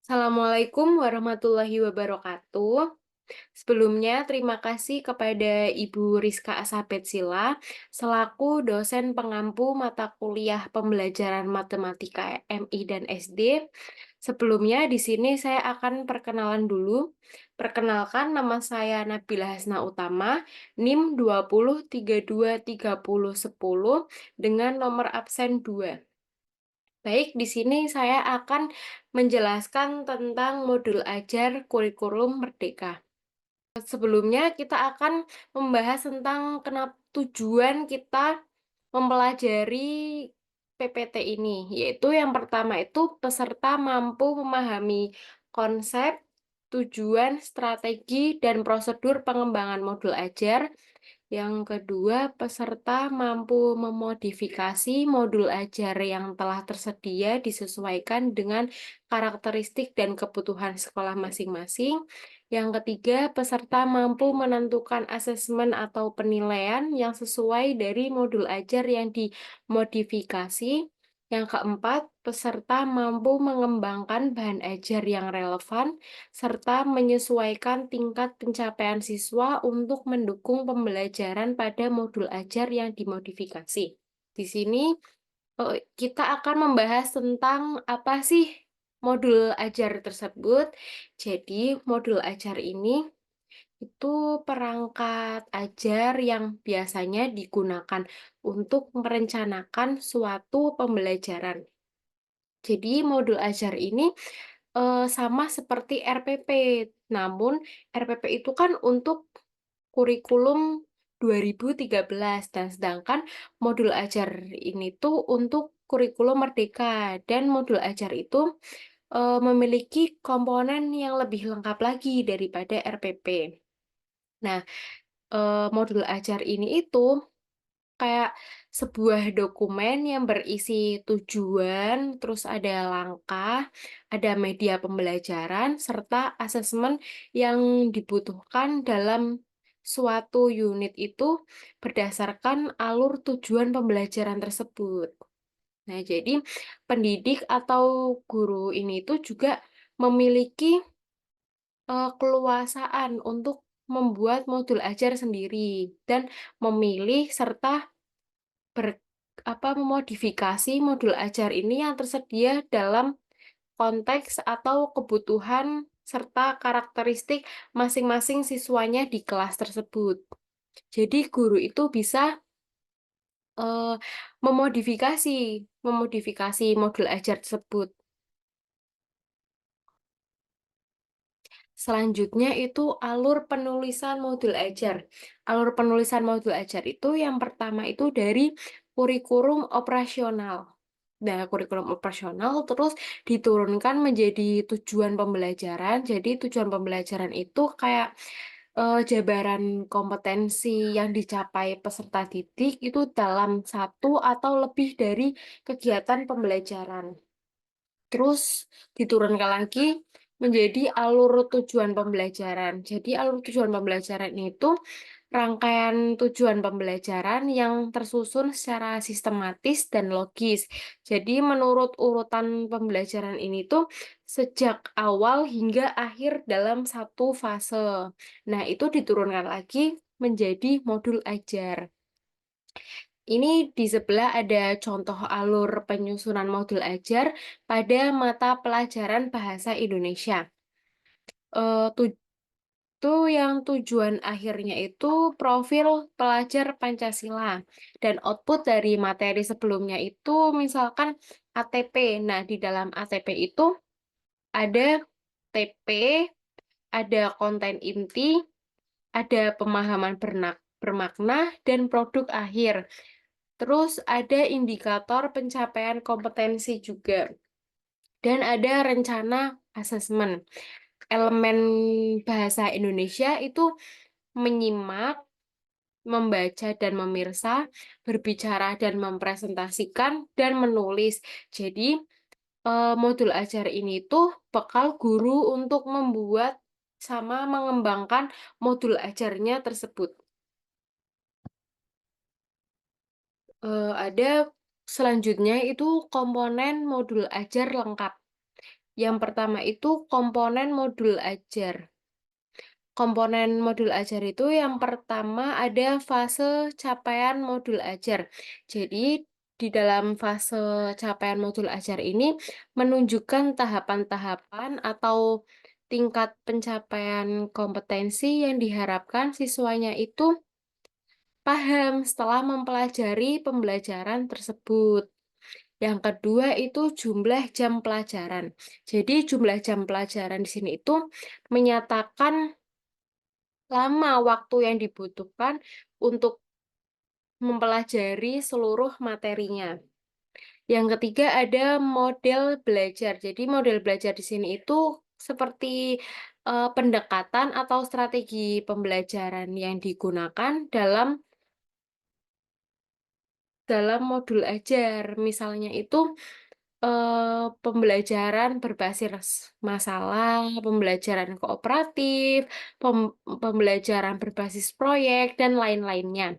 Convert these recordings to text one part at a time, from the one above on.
Assalamualaikum warahmatullahi wabarakatuh. Sebelumnya, terima kasih kepada Ibu Rizka Asapetsila selaku dosen pengampu mata kuliah pembelajaran matematika MI dan SD. Sebelumnya, di sini saya akan perkenalan dulu. Perkenalkan, nama saya Nabila Hasna Utama, NIM 20323010 dengan nomor absen 2. Baik, di sini saya akan menjelaskan tentang modul ajar kurikulum Merdeka. Sebelumnya kita akan membahas tentang kenapa tujuan kita mempelajari PPT ini, yaitu yang pertama itu peserta mampu memahami konsep, tujuan, strategi, dan prosedur pengembangan modul ajar. Yang kedua, peserta mampu memodifikasi modul ajar yang telah tersedia disesuaikan dengan karakteristik dan kebutuhan sekolah masing-masing. Yang ketiga, peserta mampu menentukan asesmen atau penilaian yang sesuai dari modul ajar yang dimodifikasi. Yang keempat, peserta mampu mengembangkan bahan ajar yang relevan serta menyesuaikan tingkat pencapaian siswa untuk mendukung pembelajaran pada modul ajar yang dimodifikasi. Di sini kita akan membahas tentang apa sih modul ajar tersebut. Jadi, modul ajar ini itu perangkat ajar yang biasanya digunakan untuk merencanakan suatu pembelajaran. Jadi, modul ajar ini sama seperti RPP. Namun, RPP itu kan untuk kurikulum 2013 dan sedangkan modul ajar ini tuh untuk kurikulum Merdeka dan modul ajar itu memiliki komponen yang lebih lengkap lagi daripada RPP. Nah, modul ajar ini itu kayak sebuah dokumen yang berisi tujuan, terus ada langkah, ada media pembelajaran, serta asesmen yang dibutuhkan dalam suatu unit itu berdasarkan alur tujuan pembelajaran tersebut. Nah, jadi pendidik atau guru ini itu juga memiliki keluasaan untuk membuat modul ajar sendiri dan memilih serta memodifikasi modul ajar ini yang tersedia dalam konteks atau kebutuhan serta karakteristik masing-masing siswanya di kelas tersebut. Jadi guru itu bisa eh, memodifikasi memodifikasi modul ajar tersebut. Selanjutnya itu alur penulisan modul ajar. Alur penulisan modul ajar itu yang pertama itu dari kurikulum operasional. Nah, kurikulum operasional terus diturunkan menjadi tujuan pembelajaran. Jadi tujuan pembelajaran itu kayak jabaran kompetensi yang dicapai peserta didik itu dalam satu atau lebih dari kegiatan pembelajaran. Terus diturunkan lagi menjadi alur tujuan pembelajaran. Jadi alur tujuan pembelajaran itu rangkaian tujuan pembelajaran yang tersusun secara sistematis dan logis. Jadi menurut urutan pembelajaran ini tuh sejak awal hingga akhir dalam satu fase. Nah, itu diturunkan lagi menjadi modul ajar. Ini di sebelah ada contoh alur penyusunan modul ajar pada mata pelajaran Bahasa Indonesia. Itu yang tujuan akhirnya itu profil pelajar Pancasila. Dan output dari materi sebelumnya itu misalkan ATP. Nah, di dalam ATP itu ada TP, ada konten inti, ada pemahaman bermakna, dan produk akhir. Terus ada indikator pencapaian kompetensi juga. Dan ada rencana asesmen. Elemen bahasa Indonesia itu menyimak, membaca dan memirsa, berbicara dan mempresentasikan, dan menulis. Jadi, modul ajar ini tuh bekal guru untuk membuat sama mengembangkan modul ajarnya tersebut. Ada selanjutnya itu komponen modul ajar lengkap. Yang pertama itu komponen modul ajar. Komponen modul ajar itu yang pertama ada fase capaian modul ajar. Jadi di dalam fase capaian modul ajar ini menunjukkan tahapan-tahapan atau tingkat pencapaian kompetensi yang diharapkan siswanya itu paham setelah mempelajari pembelajaran tersebut. Yang kedua itu jumlah jam pelajaran. Jadi jumlah jam pelajaran di sini itu menyatakan lama waktu yang dibutuhkan untuk mempelajari seluruh materinya. Yang ketiga ada model belajar. Jadi model belajar di sini itu seperti pendekatan atau strategi pembelajaran yang digunakan dalam modul ajar. Misalnya itu pembelajaran berbasis masalah, pembelajaran kooperatif, pembelajaran berbasis proyek, dan lain-lainnya.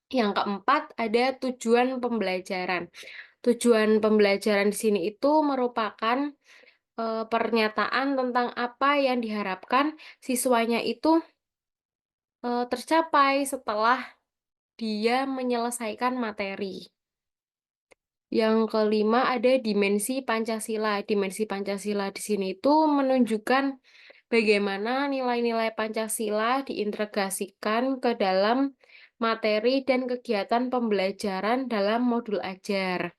Yang keempat, ada tujuan pembelajaran. Tujuan pembelajaran di sini itu merupakan pernyataan tentang apa yang diharapkan siswanya itu tercapai setelah dia menyelesaikan materi. Yang kelima ada dimensi Pancasila. Dimensi Pancasila di sini itu menunjukkan bagaimana nilai-nilai Pancasila diintegrasikan ke dalam materi dan kegiatan pembelajaran dalam modul ajar.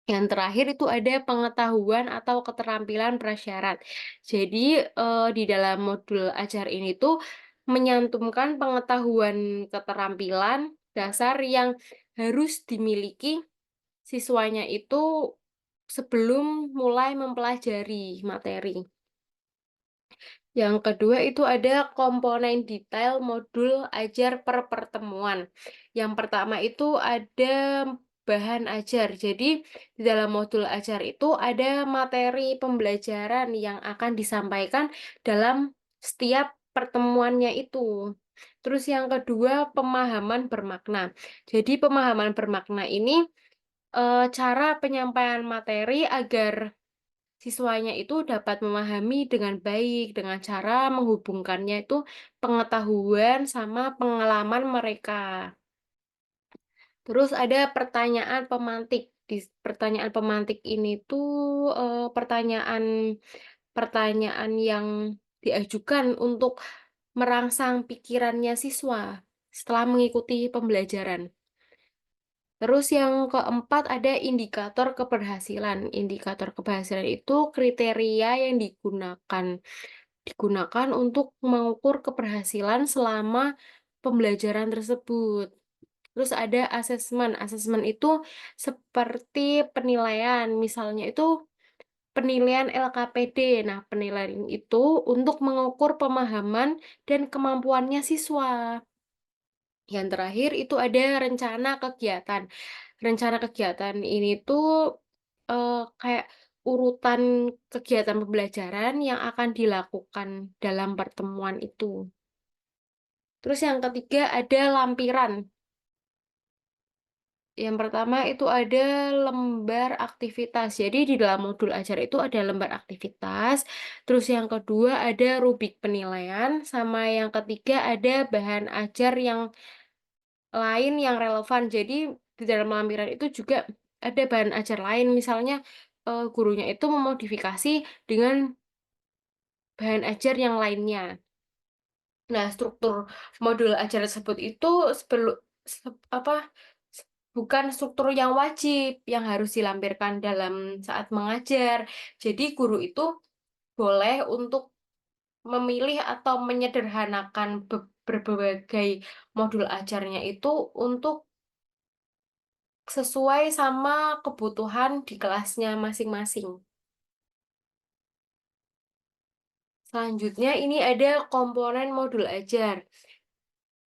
Yang terakhir itu ada pengetahuan atau keterampilan prasyarat. Jadi di dalam modul ajar ini tuh menyantumkan pengetahuan keterampilan dasar yang harus dimiliki siswanya itu sebelum mulai mempelajari materi. Yang kedua itu ada komponen detail modul ajar per pertemuan. Yang pertama itu ada bahan ajar. Jadi di dalam modul ajar itu ada materi pembelajaran yang akan disampaikan dalam setiap pertemuannya itu. Terus yang kedua pemahaman bermakna. Jadi pemahaman bermakna ini cara penyampaian materi agar siswanya itu dapat memahami dengan baik dengan cara menghubungkannya itu pengetahuan sama pengalaman mereka. Terus ada pertanyaan pemantik. Di pertanyaan pemantik ini tuh pertanyaan pertanyaan yang diajukan untuk merangsang pikirannya siswa setelah mengikuti pembelajaran. Terus yang keempat ada indikator keberhasilan. Indikator keberhasilan itu kriteria yang digunakan untuk mengukur keberhasilan selama pembelajaran tersebut. Terus ada asesmen. Asesmen itu seperti penilaian. Misalnya itu penilaian LKPD. Nah, penilaian itu untuk mengukur pemahaman dan kemampuannya siswa. Yang terakhir itu ada rencana kegiatan. Rencana kegiatan ini tuh kayak urutan kegiatan pembelajaran yang akan dilakukan dalam pertemuan itu. Terus yang ketiga ada lampiran. Yang pertama itu ada lembar aktivitas. Jadi di dalam modul ajar itu ada lembar aktivitas. Terus yang kedua ada rubrik penilaian. Sama yang ketiga ada bahan ajar yang lain yang relevan. Jadi di dalam lampiran itu juga ada bahan ajar lain, misalnya gurunya itu memodifikasi dengan bahan ajar yang lainnya. Nah, struktur modul ajar tersebut itu sebelum apa bukan struktur yang wajib yang harus dilampirkan dalam saat mengajar. Jadi guru itu boleh untuk memilih atau menyederhanakan berbagai modul ajarnya itu untuk sesuai sama kebutuhan di kelasnya masing-masing. Selanjutnya ini ada komponen modul ajar.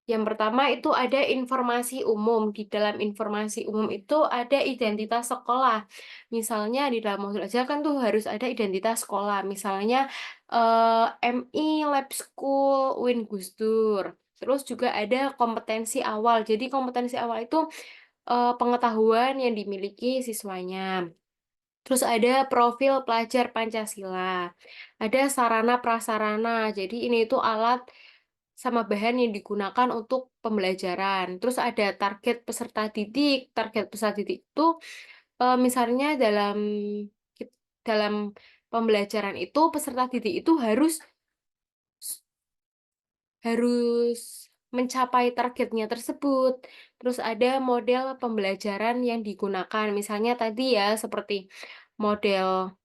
Yang pertama itu ada informasi umum. Di dalam informasi umum itu ada identitas sekolah. Misalnya di dalam modul ajar kan tuh harus ada identitas sekolah. Misalnya MI, Lab School, Win Gus Dur. Terus juga ada kompetensi awal. Jadi kompetensi awal itu pengetahuan yang dimiliki siswanya. Terus ada profil pelajar Pancasila, ada sarana prasarana. Jadi ini itu alat sama bahan yang digunakan untuk pembelajaran. Terus ada target peserta didik. Target peserta didik itu misalnya dalam pembelajaran itu peserta didik itu harus mencapai targetnya tersebut. Terus ada model pembelajaran yang digunakan. Misalnya tadi ya seperti model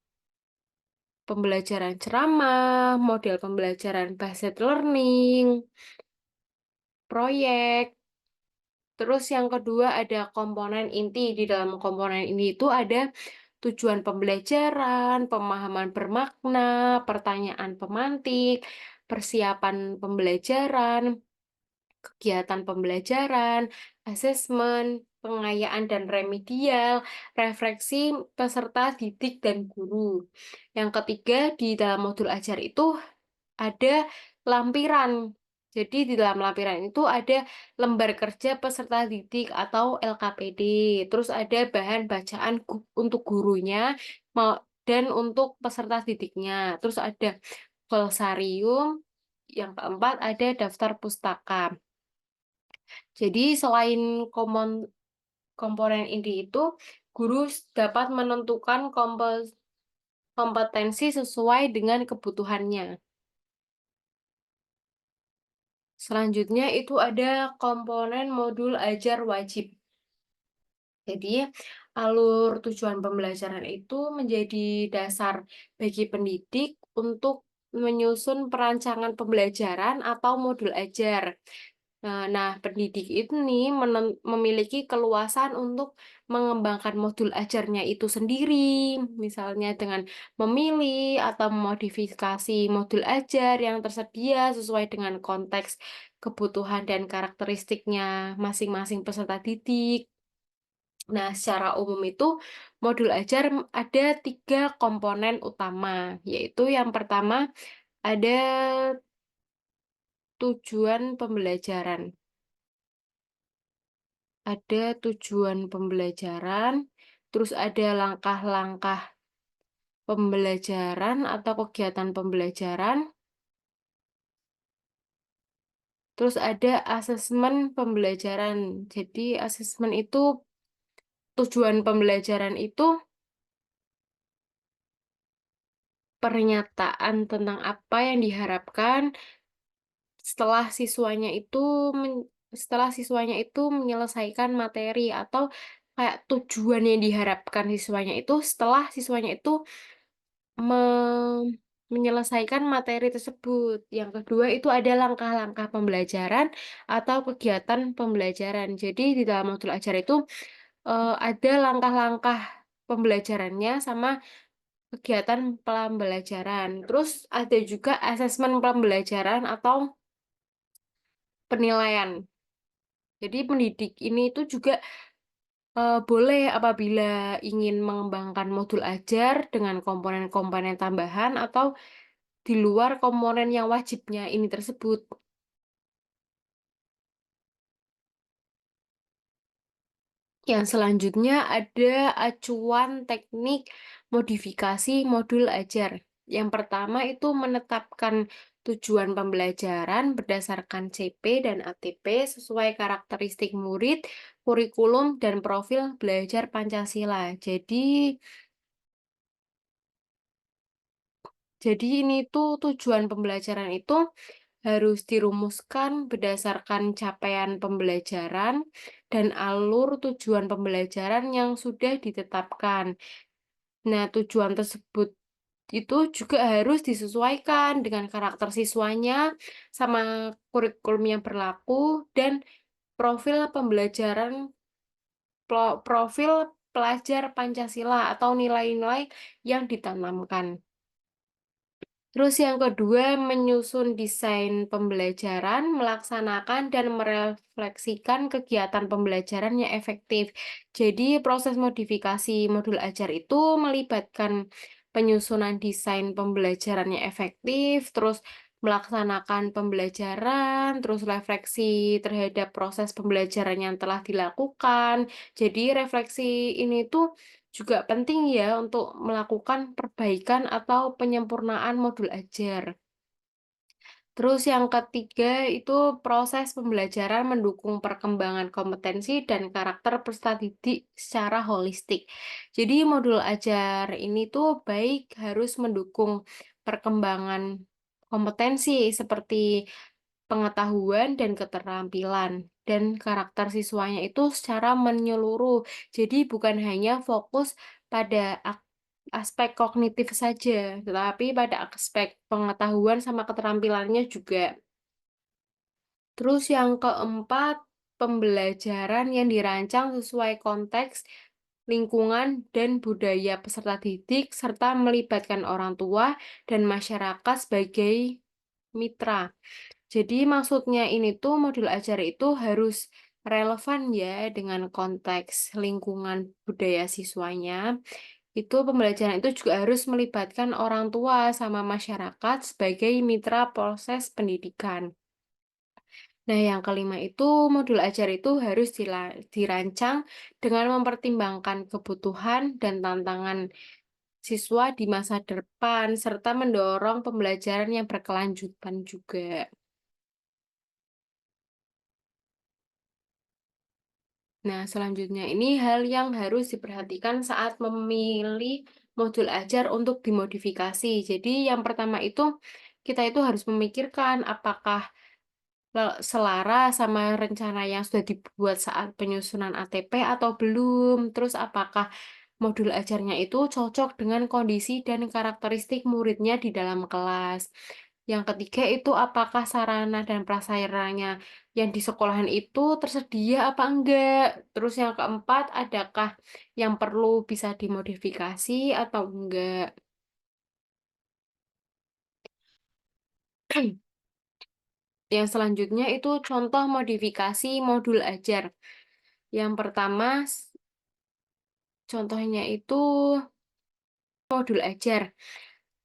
pembelajaran ceramah, model pembelajaran based learning, proyek. Terus yang kedua ada komponen inti. Di dalam komponen ini itu ada tujuan pembelajaran, pemahaman bermakna, pertanyaan pemantik, persiapan pembelajaran, kegiatan pembelajaran, asesmen, pengayaan dan remedial, refleksi peserta didik dan guru. Yang ketiga, di dalam modul ajar itu ada lampiran. Jadi di dalam lampiran itu ada lembar kerja peserta didik atau LKPD. Terus ada bahan bacaan untuk gurunya dan untuk peserta didiknya. Terus ada glosarium. Yang keempat ada daftar pustaka. Jadi selain komponen inti itu, guru dapat menentukan kompetensi sesuai dengan kebutuhannya. Selanjutnya itu ada komponen modul ajar wajib. Jadi, alur tujuan pembelajaran itu menjadi dasar bagi pendidik untuk menyusun perancangan pembelajaran atau modul ajar. Nah, pendidik ini memiliki keluasan untuk mengembangkan modul ajarnya itu sendiri, misalnya dengan memilih atau memodifikasi modul ajar yang tersedia sesuai dengan konteks, kebutuhan, dan karakteristiknya masing-masing peserta didik. Nah, secara umum itu modul ajar ada 3 komponen utama, yaitu yang pertama ada tujuan pembelajaran. Ada tujuan pembelajaran, terus ada langkah-langkah pembelajaran atau kegiatan pembelajaran, terus ada asesmen pembelajaran. Jadi asesmen itu tujuan pembelajaran itu pernyataan tentang apa yang diharapkan setelah siswanya itu setelah siswanya itu menyelesaikan materi atau kayak tujuan yang diharapkan siswanya itu setelah siswanya itu menyelesaikan materi tersebut. Yang kedua itu ada langkah-langkah pembelajaran atau kegiatan pembelajaran. Jadi di dalam modul ajar itu ada langkah-langkah pembelajarannya sama kegiatan pembelajaran. Terus ada juga asesmen pembelajaran atau penilaian. Jadi pendidik ini itu juga boleh apabila ingin mengembangkan modul ajar dengan komponen-komponen tambahan atau di luar komponen yang wajibnya ini tersebut. Yang selanjutnya ada acuan teknik modifikasi modul ajar. Yang pertama itu menetapkan tujuan pembelajaran berdasarkan CP dan ATP sesuai karakteristik murid, kurikulum, dan profil belajar Pancasila. Jadi ini tuh tujuan pembelajaran itu harus dirumuskan berdasarkan capaian pembelajaran dan alur tujuan pembelajaran yang sudah ditetapkan. Nah, tujuan tersebut itu juga harus disesuaikan dengan karakter siswanya, sama kurikulum yang berlaku, dan profil pembelajaran, profil pelajar Pancasila atau nilai-nilai yang ditanamkan. Terus yang kedua, menyusun desain pembelajaran, melaksanakan dan merefleksikan kegiatan pembelajaran yang efektif. Jadi, proses modifikasi modul ajar itu melibatkan penyusunan desain pembelajaran yang efektif, terus melaksanakan pembelajaran, terus refleksi terhadap proses pembelajaran yang telah dilakukan. Jadi, refleksi ini tuh juga penting ya untuk melakukan perbaikan atau penyempurnaan modul ajar. Terus yang ketiga itu proses pembelajaran mendukung perkembangan kompetensi dan karakter peserta didik secara holistik. Jadi modul ajar ini tuh baik harus mendukung perkembangan kompetensi seperti pengetahuan dan keterampilan dan karakter siswanya itu secara menyeluruh. Jadi bukan hanya fokus pada aspek kognitif saja, tetapi pada aspek pengetahuan sama keterampilannya juga. Terus yang keempat, pembelajaran yang dirancang sesuai konteks, lingkungan, dan budaya peserta didik, serta melibatkan orang tua dan masyarakat sebagai mitra. Jadi maksudnya ini tuh modul ajar itu harus relevan ya dengan konteks lingkungan budaya siswanya. Itu pembelajaran itu juga harus melibatkan orang tua sama masyarakat sebagai mitra proses pendidikan. Nah, yang kelima itu modul ajar itu harus dirancang dengan mempertimbangkan kebutuhan dan tantangan siswa di masa depan, serta mendorong pembelajaran yang berkelanjutan juga. Nah, selanjutnya ini hal yang harus diperhatikan saat memilih modul ajar untuk dimodifikasi. Jadi, yang pertama itu kita itu harus memikirkan apakah selaras sama rencana yang sudah dibuat saat penyusunan ATP atau belum. Terus apakah modul ajarnya itu cocok dengan kondisi dan karakteristik muridnya di dalam kelas. Yang ketiga itu apakah sarana dan prasarananya yang di sekolahan itu tersedia apa enggak. Terus yang keempat, adakah yang perlu bisa dimodifikasi atau enggak. Yang selanjutnya itu contoh modifikasi modul ajar. Yang pertama, contohnya itu modul ajar.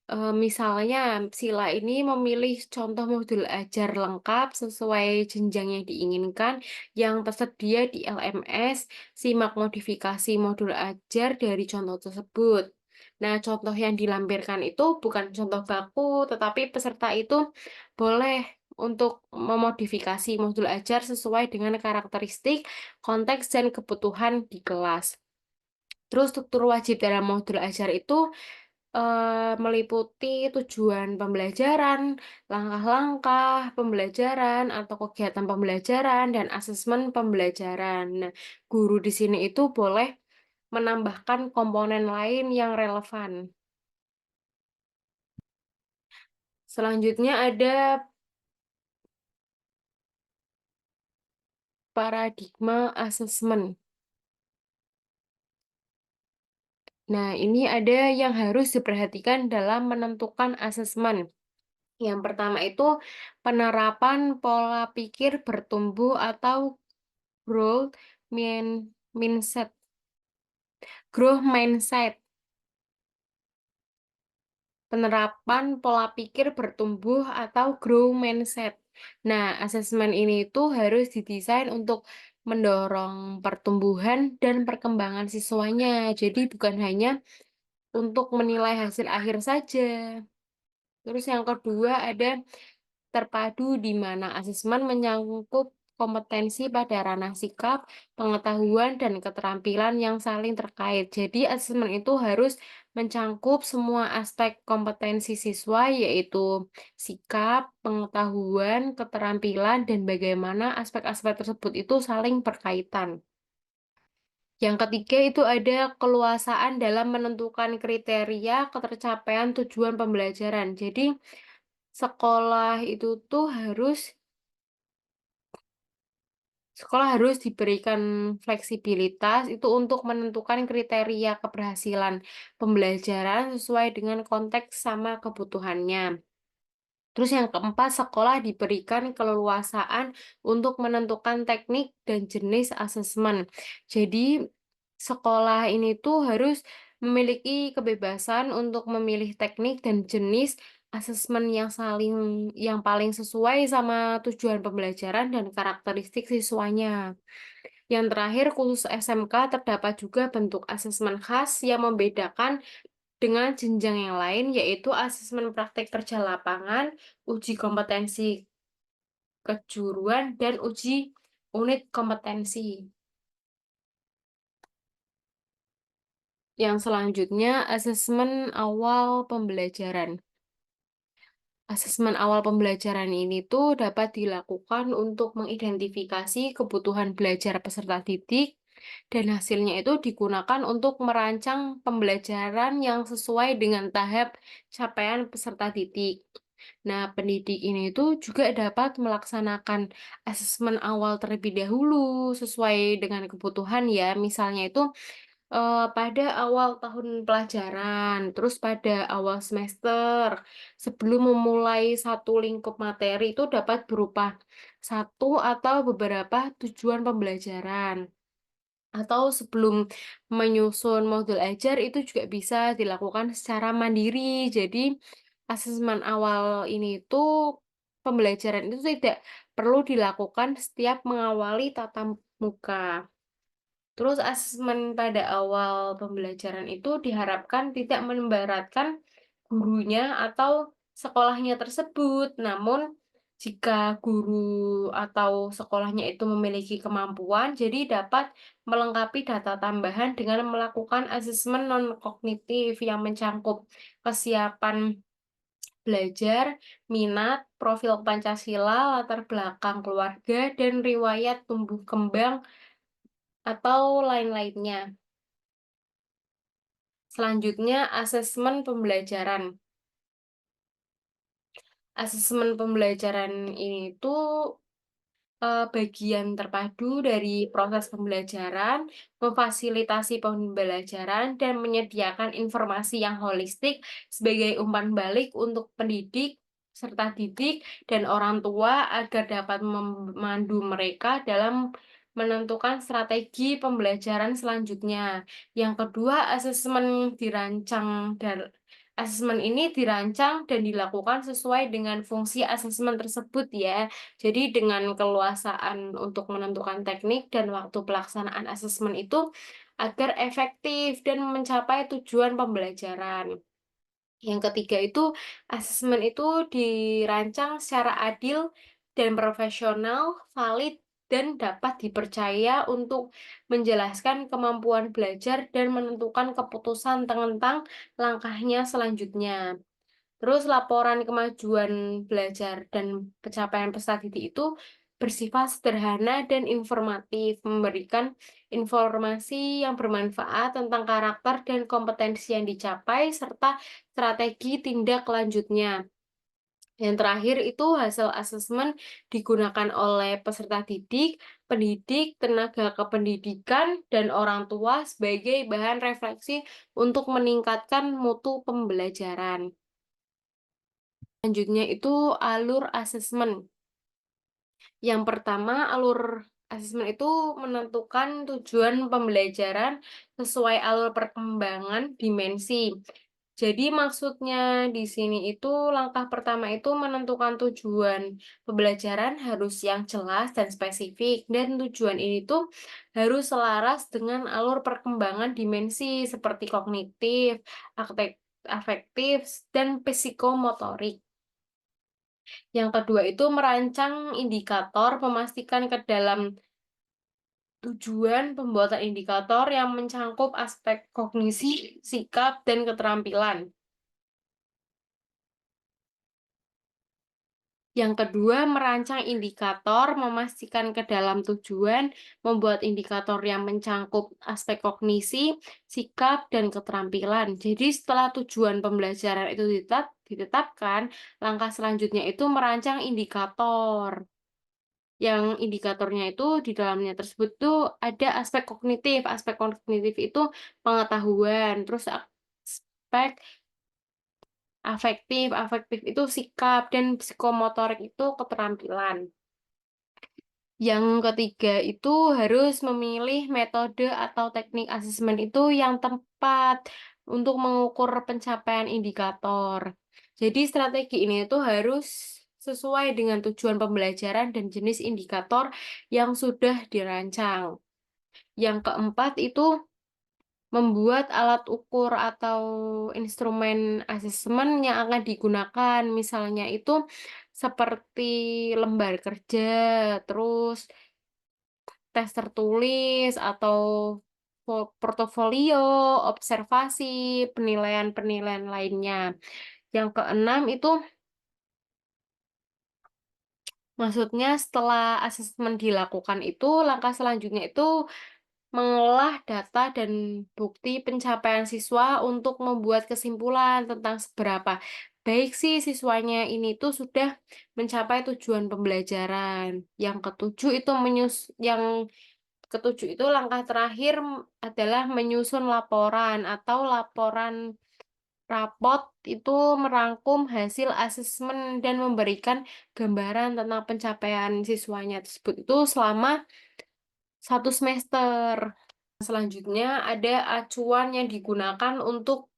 Misalnya, Sila ini memilih contoh modul ajar lengkap sesuai jenjang yang diinginkan yang tersedia di LMS, simak modifikasi modul ajar dari contoh tersebut. Nah, contoh yang dilampirkan itu bukan contoh baku, tetapi peserta itu boleh untuk memodifikasi modul ajar sesuai dengan karakteristik, konteks, dan kebutuhan di kelas. Terus struktur wajib dalam modul ajar itu meliputi tujuan pembelajaran, langkah-langkah pembelajaran atau kegiatan pembelajaran, dan asesmen pembelajaran. Nah, guru di sini itu boleh menambahkan komponen lain yang relevan. Selanjutnya ada paradigma asesmen. Nah, ini ada yang harus diperhatikan dalam menentukan asesmen. Yang pertama itu penerapan pola pikir bertumbuh atau growth mindset. Growth mindset, penerapan pola pikir bertumbuh atau growth mindset. Nah, asesmen ini itu harus didesain untuk mendorong pertumbuhan dan perkembangan siswanya. Jadi bukan hanya untuk menilai hasil akhir saja. Terus yang kedua ada terpadu di mana asesmen menyangkut kompetensi pada ranah sikap, pengetahuan, dan keterampilan yang saling terkait. Jadi, asesmen itu harus mencangkup semua aspek kompetensi siswa, yaitu sikap, pengetahuan, keterampilan, dan bagaimana aspek-aspek tersebut itu saling berkaitan. Yang ketiga itu ada keluasaan dalam menentukan kriteria ketercapaian tujuan pembelajaran. Jadi, sekolah itu tuh sekolah harus diberikan fleksibilitas itu untuk menentukan kriteria keberhasilan pembelajaran sesuai dengan konteks sama kebutuhannya. Terus yang keempat, sekolah diberikan keleluasaan untuk menentukan teknik dan jenis asesmen. Jadi, sekolah ini tuh harus memiliki kebebasan untuk memilih teknik dan jenis asesmen yang paling sesuai sama tujuan pembelajaran dan karakteristik siswanya. Yang terakhir, khusus SMK terdapat juga bentuk asesmen khas yang membedakan dengan jenjang yang lain, yaitu asesmen praktek kerja lapangan, uji kompetensi kejuruan, dan uji unit kompetensi. Yang selanjutnya, asesmen awal pembelajaran. Asesmen awal pembelajaran ini tuh dapat dilakukan untuk mengidentifikasi kebutuhan belajar peserta didik, dan hasilnya itu digunakan untuk merancang pembelajaran yang sesuai dengan tahap capaian peserta didik. Nah, pendidik ini tuh juga dapat melaksanakan asesmen awal terlebih dahulu sesuai dengan kebutuhan ya. Misalnya itu pada awal tahun pelajaran, terus pada awal semester, sebelum memulai satu lingkup materi itu dapat berupa satu atau beberapa tujuan pembelajaran. Atau sebelum menyusun modul ajar itu juga bisa dilakukan secara mandiri. Jadi, asesmen awal ini tuh pembelajaran itu tidak perlu dilakukan setiap mengawali tatap muka. Terus asesmen pada awal pembelajaran itu diharapkan tidak memberatkan gurunya atau sekolahnya tersebut. Namun, jika guru atau sekolahnya itu memiliki kemampuan, jadi dapat melengkapi data tambahan dengan melakukan asesmen non-kognitif yang mencangkup kesiapan belajar, minat, profil Pancasila, latar belakang keluarga, dan riwayat tumbuh kembang atau lain-lainnya. Selanjutnya, asesmen pembelajaran. Asesmen pembelajaran ini tuh bagian terpadu dari proses pembelajaran, memfasilitasi pembelajaran, dan menyediakan informasi yang holistik sebagai umpan balik untuk pendidik, serta didik, dan orang tua agar dapat memandu mereka dalam menentukan strategi pembelajaran selanjutnya. Yang kedua, asesmen ini dirancang dan dilakukan sesuai dengan fungsi asesmen tersebut ya. Jadi dengan keluasaan untuk menentukan teknik dan waktu pelaksanaan asesmen itu agar efektif dan mencapai tujuan pembelajaran. Yang ketiga itu, asesmen itu dirancang secara adil dan profesional, valid, dan dapat dipercaya untuk menjelaskan kemampuan belajar dan menentukan keputusan tentang langkahnya selanjutnya. Terus laporan kemajuan belajar dan pencapaian peserta didik itu bersifat sederhana dan informatif, memberikan informasi yang bermanfaat tentang karakter dan kompetensi yang dicapai, serta strategi tindak lanjutnya. Yang terakhir itu hasil asesmen digunakan oleh peserta didik, pendidik, tenaga kependidikan, dan orang tua sebagai bahan refleksi untuk meningkatkan mutu pembelajaran. Selanjutnya itu alur asesmen. Yang pertama, alur asesmen itu menentukan tujuan pembelajaran sesuai alur perkembangan dimensi. Jadi maksudnya di sini itu langkah pertama itu menentukan tujuan pembelajaran harus yang jelas dan spesifik, dan tujuan ini tuh harus selaras dengan alur perkembangan dimensi seperti kognitif, afektif, dan psikomotorik. Yang kedua itu merancang indikator, memastikan ke dalam tujuan pembuatan indikator yang mencangkup aspek kognisi, sikap, dan keterampilan. Yang kedua, merancang indikator, memastikan ke dalam tujuan, membuat indikator yang mencangkup aspek kognisi, sikap, dan keterampilan. Jadi setelah tujuan pembelajaran itu ditetapkan, langkah selanjutnya itu merancang indikator. Yang indikatornya itu di dalamnya tersebut tuh ada aspek kognitif. Aspek kognitif itu pengetahuan, terus aspek afektif, afektif itu sikap, dan psikomotorik itu keterampilan. Yang ketiga itu harus memilih metode atau teknik asesmen itu yang tepat untuk mengukur pencapaian indikator. Jadi strategi ini itu harus sesuai dengan tujuan pembelajaran dan jenis indikator yang sudah dirancang. Yang keempat itu membuat alat ukur atau instrumen asesmen yang akan digunakan. Misalnya itu seperti lembar kerja, terus tes tertulis atau portofolio, observasi, penilaian-penilaian lainnya. Yang keenam itu maksudnya setelah asesmen dilakukan itu, langkah selanjutnya itu mengolah data dan bukti pencapaian siswa untuk membuat kesimpulan tentang seberapa baik sih siswanya ini tuh sudah mencapai tujuan pembelajaran. Yang ketujuh itu langkah terakhir adalah menyusun laporan atau laporan rapot itu merangkum hasil asesmen dan memberikan gambaran tentang pencapaian siswanya tersebut itu selama 1 semester. Selanjutnya ada acuan yang digunakan untuk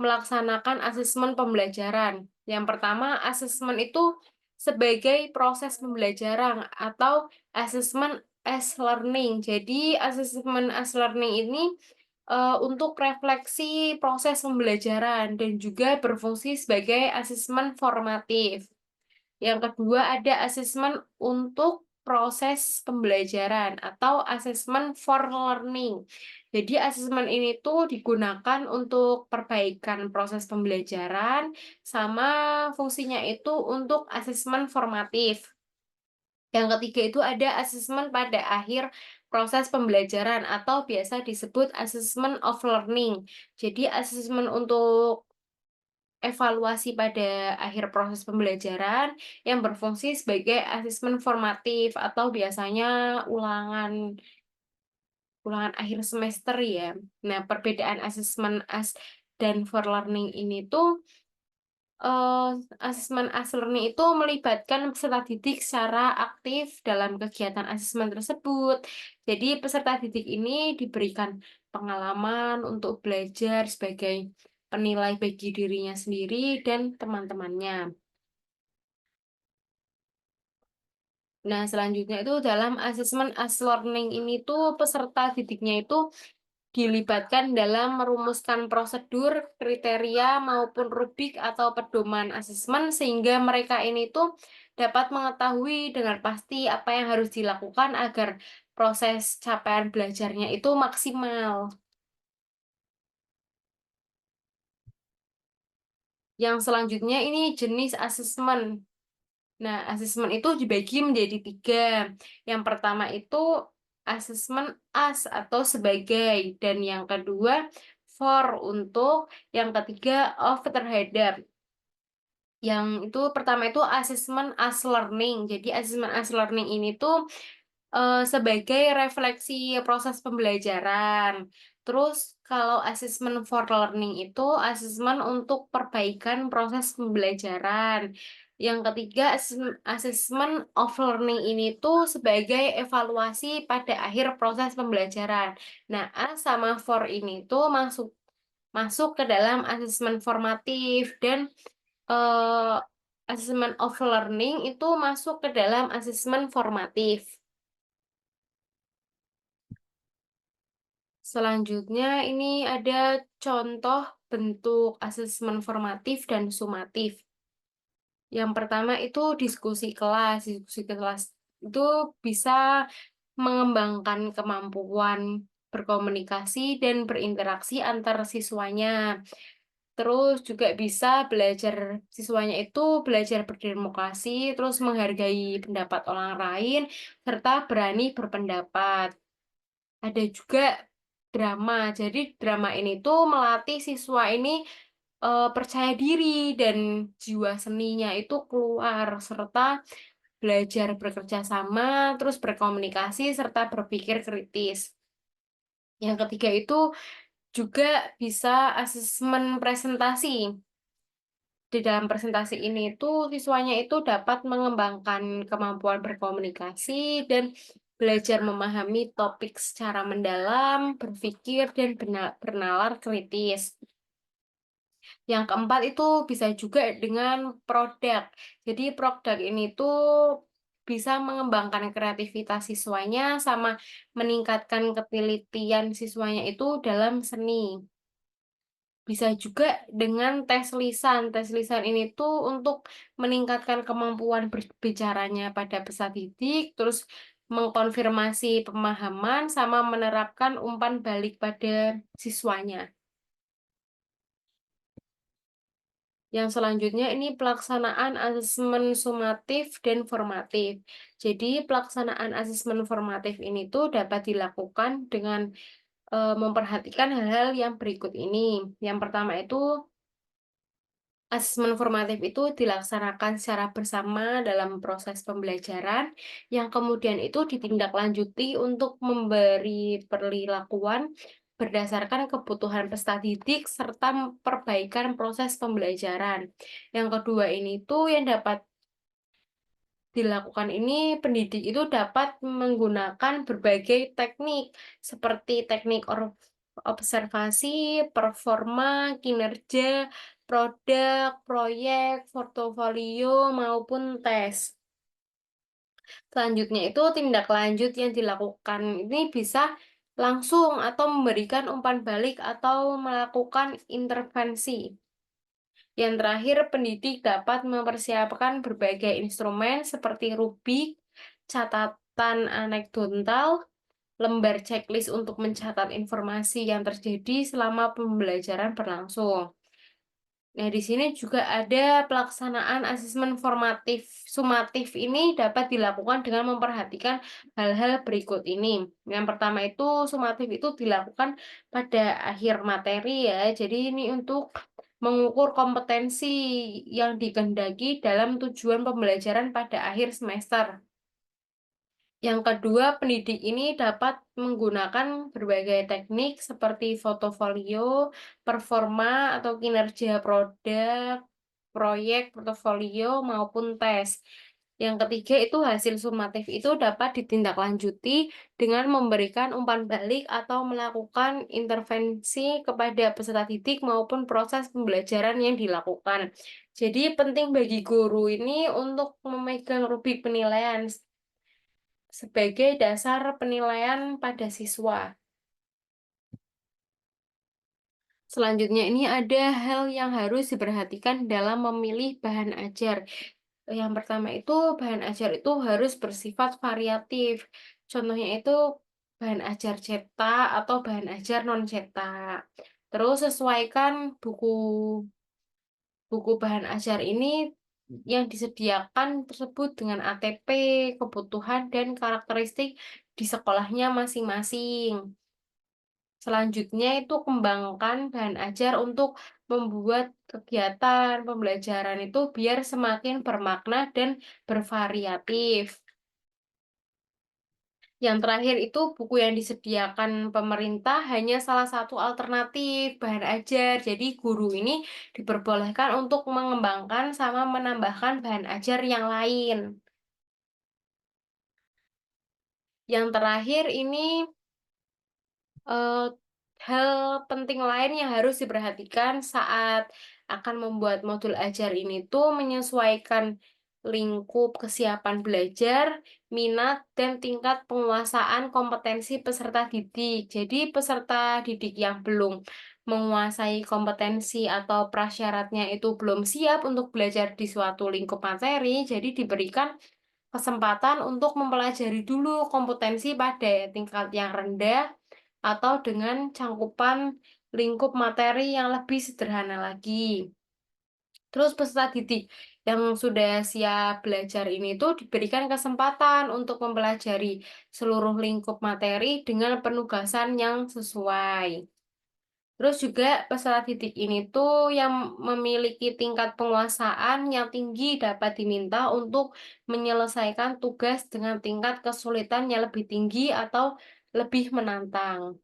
melaksanakan asesmen pembelajaran. Yang pertama, asesmen itu sebagai proses pembelajaran atau asesmen as learning. Jadi, asesmen as learning ini untuk refleksi proses pembelajaran dan juga berfungsi sebagai asesmen formatif. Yang kedua ada asesmen untuk proses pembelajaran atau asesmen for learning. Jadi asesmen ini tuh digunakan untuk perbaikan proses pembelajaran sama fungsinya itu untuk asesmen formatif. Yang ketiga itu ada asesmen pada akhir proses pembelajaran atau biasa disebut assessment of learning. Jadi asesmen untuk evaluasi pada akhir proses pembelajaran yang berfungsi sebagai asesmen formatif atau biasanya ulangan ulangan akhir semester ya. Nah, perbedaan asesmen as dan for learning ini tuh eh, asesmen as learning itu melibatkan peserta didik secara aktif dalam kegiatan asesmen tersebut. Jadi peserta didik ini diberikan pengalaman untuk belajar sebagai penilai bagi dirinya sendiri dan teman-temannya. Nah, selanjutnya itu dalam asesmen as learning ini tuh peserta didiknya itu dilibatkan dalam merumuskan prosedur, kriteria maupun rubrik atau pedoman asesmen sehingga mereka ini tuh dapat mengetahui dengan pasti apa yang harus dilakukan agar proses capaian belajarnya itu maksimal. Yang selanjutnya ini jenis asesmen. Nah, asesmen itu dibagi menjadi 3. Yang pertama itu asesmen as atau sebagai, dan yang kedua for untuk, yang ketiga of terhadap. Yang itu pertama itu asesmen as learning. Jadi asesmen as learning ini tuh sebagai refleksi proses pembelajaran. Terus kalau asesmen for learning itu asesmen untuk perbaikan proses pembelajaran. Yang ketiga, asesmen of learning ini tuh sebagai evaluasi pada akhir proses pembelajaran. Nah, A sama for ini tuh masuk masuk ke dalam asesmen formatif dan eh, asesmen of learning itu masuk ke dalam asesmen formatif. Selanjutnya ini ada contoh bentuk asesmen formatif dan sumatif. Yang pertama itu diskusi kelas. Diskusi kelas itu bisa mengembangkan kemampuan berkomunikasi dan berinteraksi antar siswanya. Terus juga bisa belajar siswanya itu belajar berdemokrasi, terus menghargai pendapat orang lain, serta berani berpendapat. Ada juga drama. Jadi drama ini tuh melatih siswa ini percaya diri dan jiwa seninya itu keluar serta belajar bekerja sama, terus berkomunikasi serta berpikir kritis. Yang ketiga itu juga bisa asesmen presentasi. Di dalam presentasi ini tuh siswanya itu dapat mengembangkan kemampuan berkomunikasi dan belajar memahami topik secara mendalam, berpikir, dan bernalar kritis. Yang keempat itu bisa juga dengan produk. Jadi produk ini tuh bisa mengembangkan kreativitas siswanya sama meningkatkan ketelitian siswanya itu dalam seni. Bisa juga dengan tes lisan. Tes lisan ini tuh untuk meningkatkan kemampuan berbicaranya pada peserta didik, terus mengkonfirmasi pemahaman sama menerapkan umpan balik pada siswanya. Yang selanjutnya ini pelaksanaan asesmen sumatif dan formatif. Jadi pelaksanaan asesmen formatif ini tuh dapat dilakukan dengan memperhatikan hal-hal yang berikut ini. Yang pertama itu asesmen formatif itu dilaksanakan secara bersama dalam proses pembelajaran, yang kemudian itu ditindaklanjuti untuk memberi perilakuan berdasarkan kebutuhan peserta didik serta perbaikan proses pembelajaran. Yang kedua ini tuh yang dapat dilakukan ini, pendidik itu dapat menggunakan berbagai teknik seperti teknik observasi, performa, kinerja, produk, proyek, portofolio, maupun tes. Selanjutnya itu tindak lanjut yang dilakukan ini bisa langsung atau memberikan umpan balik atau melakukan intervensi. Yang terakhir, pendidik dapat mempersiapkan berbagai instrumen seperti rubrik, catatan anekdotal, lembar checklist untuk mencatat informasi yang terjadi selama pembelajaran berlangsung. Nah, di sini juga ada pelaksanaan asesmen formatif. Sumatif ini dapat dilakukan dengan memperhatikan hal-hal berikut ini. Yang pertama itu, sumatif itu dilakukan pada akhir materi ya. Jadi ini untuk mengukur kompetensi yang dikehendaki dalam tujuan pembelajaran pada akhir semester. Yang kedua, pendidik ini dapat menggunakan berbagai teknik seperti fotofolio, performa atau kinerja produk, proyek, portofolio, maupun tes. Yang ketiga itu hasil sumatif itu dapat ditindaklanjuti dengan memberikan umpan balik atau melakukan intervensi kepada peserta didik maupun proses pembelajaran yang dilakukan. Jadi penting bagi guru ini untuk memegang rubrik penilaian sebagai dasar penilaian pada siswa. Selanjutnya ini ada hal yang harus diperhatikan dalam memilih bahan ajar. Yang pertama itu bahan ajar itu harus bersifat variatif. Contohnya itu bahan ajar cetak atau bahan ajar non cetak. Terus sesuaikan buku buku bahan ajar ini yang disediakan tersebut dengan ATP, kebutuhan dan karakteristik di sekolahnya masing-masing. Selanjutnya itu kembangkan bahan ajar untuk membuat kegiatan pembelajaran itu biar semakin bermakna dan bervariatif. Yang terakhir itu buku yang disediakan pemerintah hanya salah satu alternatif bahan ajar. Jadi guru ini diperbolehkan untuk mengembangkan sama menambahkan bahan ajar yang lain. Yang terakhir ini eh, hal penting lain yang harus diperhatikan saat akan membuat modul ajar ini tuh menyesuaikan lingkup kesiapan belajar, minat, dan tingkat penguasaan kompetensi peserta didik. Jadi peserta didik yang belum menguasai kompetensi atau prasyaratnya itu belum siap untuk belajar di suatu lingkup materi, jadi diberikan kesempatan untuk mempelajari dulu kompetensi pada tingkat yang rendah atau dengan cangkupan lingkup materi yang lebih sederhana lagi. Terus peserta didik yang sudah siap belajar ini tuh diberikan kesempatan untuk mempelajari seluruh lingkup materi dengan penugasan yang sesuai. Terus juga peserta didik ini tuh yang memiliki tingkat penguasaan yang tinggi dapat diminta untuk menyelesaikan tugas dengan tingkat kesulitan yang lebih tinggi atau lebih menantang.